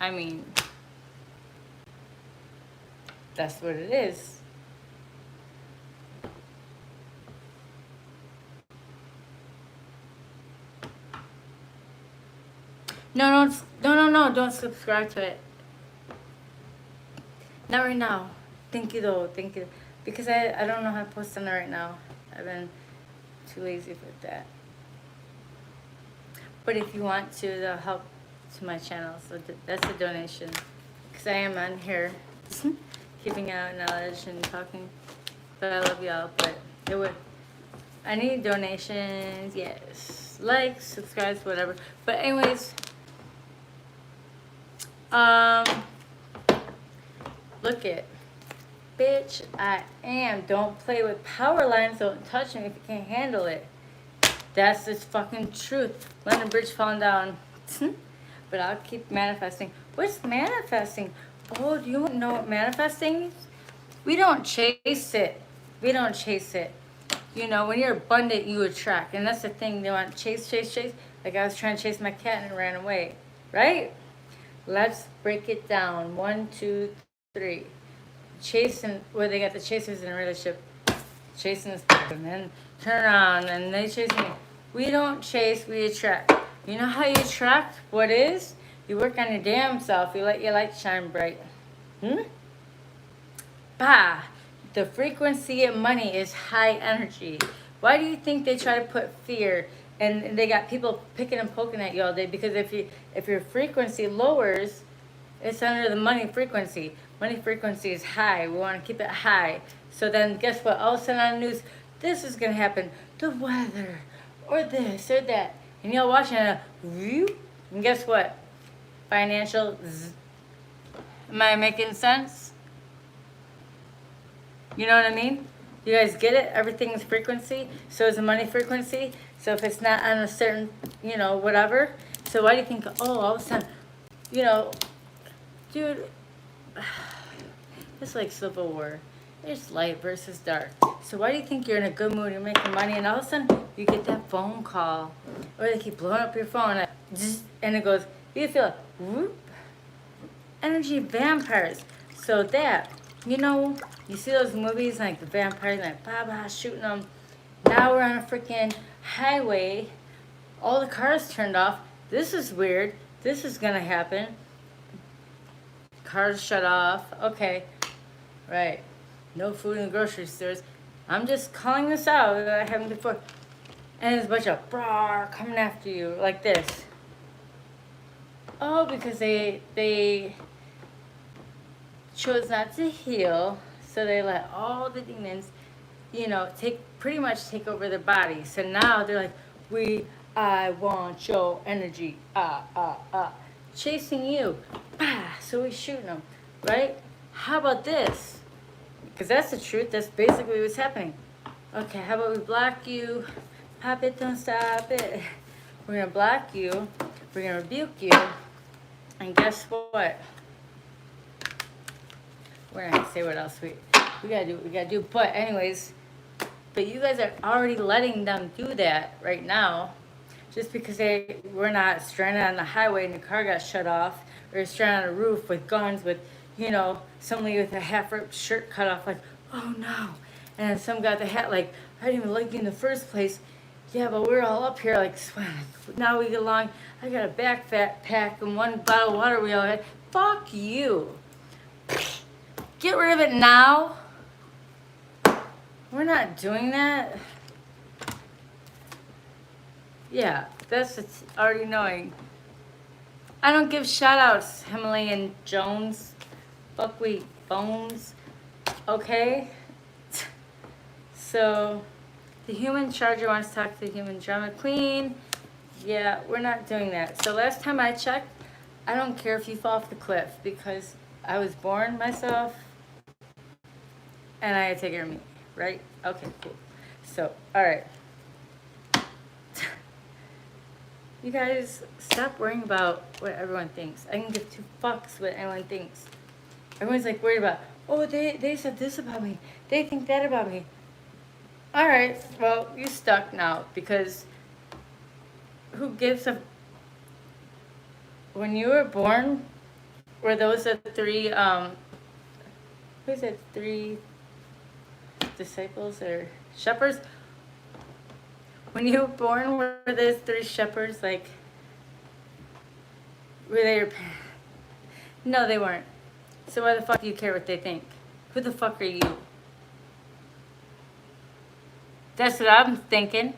I mean, that's what it is. No, don't subscribe to it. Not right now. Thank you though, thank you. Because I don't know how to post on it right now. I've been too lazy for that. But if you want to, that'll help to my channel. So that's a donation. Because I am on here giving out knowledge and talking. But I love y'all. But it would, I need donations, yes. Likes, subscribes, whatever. But anyways, look it. Bitch, I am. Don't play with power lines. Don't touch me if you can't handle it. That's the fucking truth. London Bridge falling down. But I'll keep manifesting. What's manifesting? Oh, do you know what manifesting is? We don't chase it. We don't chase it. You know, when you're abundant, you attract. And that's the thing. They want chase. Like I was trying to chase my cat and it ran away. Right? Let's break it down. 1, 2, 3. Chasing, where they got the chasers in a relationship. Chasing this person. And then turn around and they chase me. We don't chase, we attract. You know how you attract? What is? You work on your damn self. You let your light shine bright. Bah! The frequency of money is high energy. Why do you think they try to put fear and they got people picking and poking at you all day? Because if your frequency lowers, it's under the money frequency. Money frequency is high. We want to keep it high. So then guess what? All of a sudden on the news, this is going to happen. The weather, or this, or that. And y'all watching it, and guess what? Financial, am I making sense? You know what I mean? You guys get it? Everything is frequency. So is the money frequency. So if it's not on a certain, you know, whatever. So why do you think, oh, all of a sudden, you know, dude, it's like Civil War. It's light versus dark. So why do you think you're in a good mood, you're making money, and all of a sudden you get that phone call, or they keep blowing up your phone, and it goes, you feel like, whoop, energy vampires. So that, you know, you see those movies like the vampires, like blah shooting them. Now we're on a freaking highway. All the cars turned off. This is weird. This is gonna happen. Cars shut off. Okay, right. No food in the grocery stores. I'm just calling this out that I haven't before. And there's a bunch of brar coming after you like this. Oh, because they chose not to heal, so they let all the demons, you know, pretty much take over their body. So now they're like, I want your energy, chasing you, so we shooting them, right? How about this? Because that's the truth. That's basically what's happening. Okay, how about we block you? Pop it, don't stop it. We're gonna block you. We're gonna rebuke you. And guess what? We're not gonna say what else we gotta do. But anyways, but you guys are already letting them do that right now. Just because we're not stranded on the highway and the car got shut off, or stranded on a roof with guns, with, you know, somebody with a half-ripped shirt cut off, like, oh no. And then some guy with the hat, like, I didn't even like you in the first place. Yeah, but we're all up here, like, now we get along. I got a backpack and one bottle of water we all had. Fuck you. Get rid of it now. We're not doing that. Yeah, that's it's already knowing. I don't give shout outs, Himalayan Jones, buckwheat bones, okay? So, the human charger wants to talk to the human drama queen. Yeah, we're not doing that. So last time I checked, I don't care if you fall off the cliff, because I was born myself, and I had to take care of me, right? Okay, cool. So, alright. You guys, stop worrying about what everyone thinks. I can give two fucks what anyone thinks. Everyone's like worried about, oh, they said this about me. They think that about me. Alright, well, you're stuck now, because who gives a... When you were born, were those the three, who is it, 3 disciples or shepherds? When you were born, were those 3 shepherds, like, were they your parents? No, they weren't. So why the fuck do you care what they think? Who the fuck are you? That's what I'm thinking.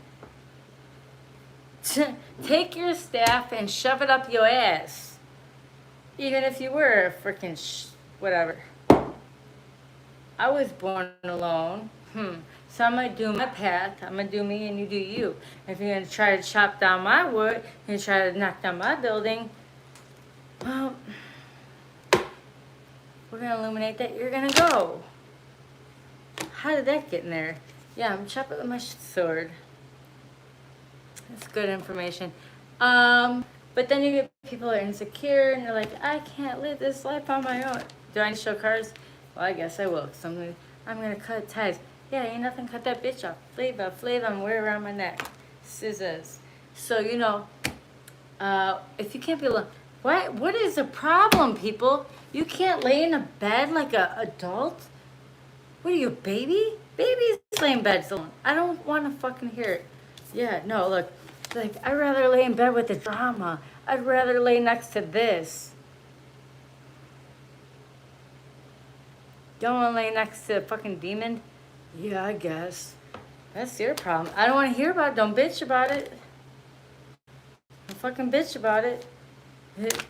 Take your staff and shove it up your ass. Even if you were a freaking whatever. I was born alone. So I'm going to do my path. I'm going to do me and you do you. If you're going to try to chop down my wood, you're going to try to knock down my building, well, we're going to illuminate that. You're going to go. How did that get in there? Yeah, I'm chopping with my sword. That's good information. But then you get people that are insecure and they're like, I can't live this life on my own. Do I need to show cards? Well, I guess I will. I'm going to cut ties. Yeah, ain't nothing, cut that bitch off. Flavor, I'm wearing around my neck. Scissors. So, you know, if you can't be alone, what is the problem, people? You can't lay in a bed like an adult? What are you, a baby? Babies lay in beds alone. I don't want to fucking hear it. Yeah, no, look, like, I'd rather lay in bed with the drama. I'd rather lay next to this. Don't want to lay next to a fucking demon? Yeah, I guess. That's your problem. I don't want to hear about it. Don't bitch about it. Don't fucking bitch about it.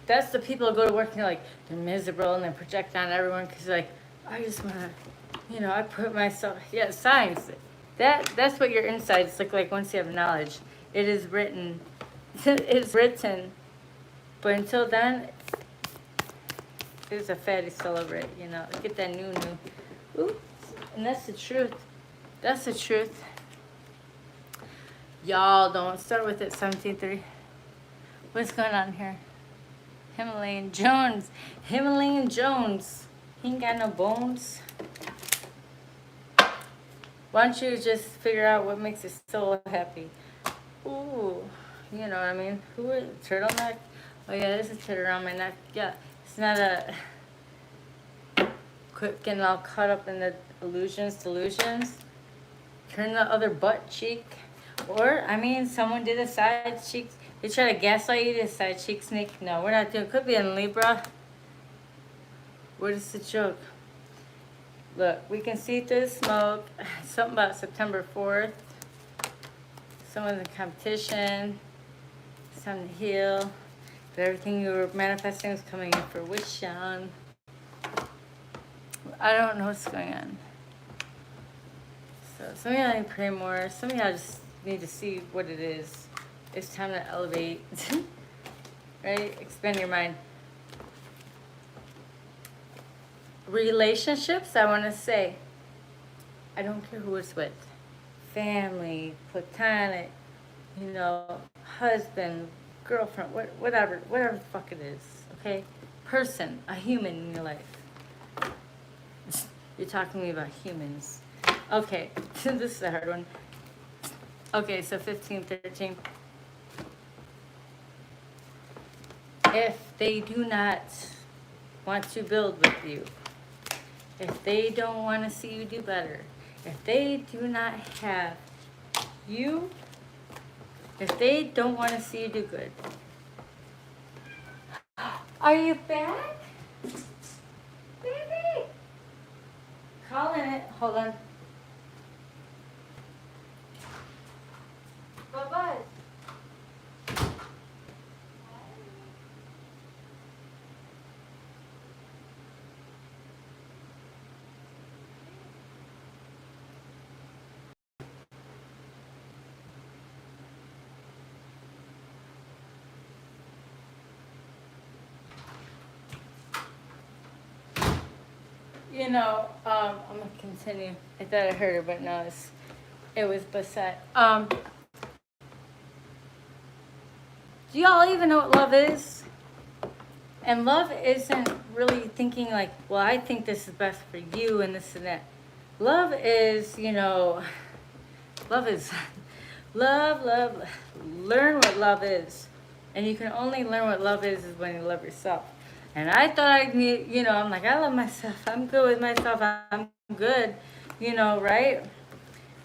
That's the people who go to work and they're miserable and they project on everyone because like, I just want to, you know, I put myself, yeah, signs. That's what your insides look like once you have knowledge. It is written. It's written. But until then, it's a fatty celebrate, you know. Get that new. Ooh. And that's the truth. That's the truth. Y'all don't start with it, 17-3. What's going on here? Himalayan Jones. Himalayan Jones. He ain't got no bones. Why don't you just figure out what makes your soul happy? Ooh, you know what I mean? Who is turtleneck? Oh yeah, there's a turtle around my neck. Yeah, it's not a. Quit getting all caught up in the delusions. Turn the other butt cheek. Or, I mean, someone did a side cheek. They try to gaslight you, did a side cheek sneak. No, we're not doing. Could be in Libra. What is the joke? Look, we can see through the smoke. Something about September 4th. Someone's in competition. It's time to heal. But everything you were manifesting is coming in fruition. I don't know what's going on. So some of y'all need to pray more. Some of y'all just need to see what it is. It's time to elevate. Right? Expand your mind. Relationships, I want to say, I don't care who it's with. Family, platonic, you know, husband, girlfriend, whatever the fuck it is, okay? Person, a human in your life. You're talking to me about humans. Okay, this is a hard one. Okay, so 15, 13. If they do not want to build with you, if they don't want to see you do better, if they do not have you, if they don't want to see you do good. Are you back? Baby! Calling it. Hold on. Bye-bye. You know, I'm gonna continue. I thought I heard her, but no, it was Bassett. Do y'all even know what love is? And love isn't really thinking like, well, I think this is best for you and this and that. Love is, you know, love is, love. Learn what love is. And you can only learn what love is when you love yourself. And I thought I need, you know, I'm like, I love myself. I'm good with myself. I'm good, you know, right?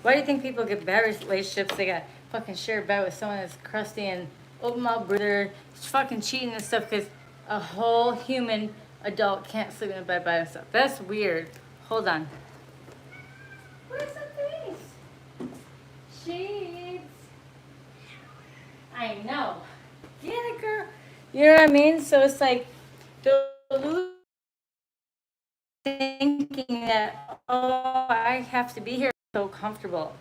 Why do you think people get bad relationships? They got fucking share a bed with someone that's crusty and open mouth breather, fucking cheating and stuff because a whole human adult can't sleep in a bed by himself. That's weird. Hold on. Where's the face? Sheets. I know. Get it, girl. You know what I mean? So it's like, thinking that, oh, I have to be here so comfortable.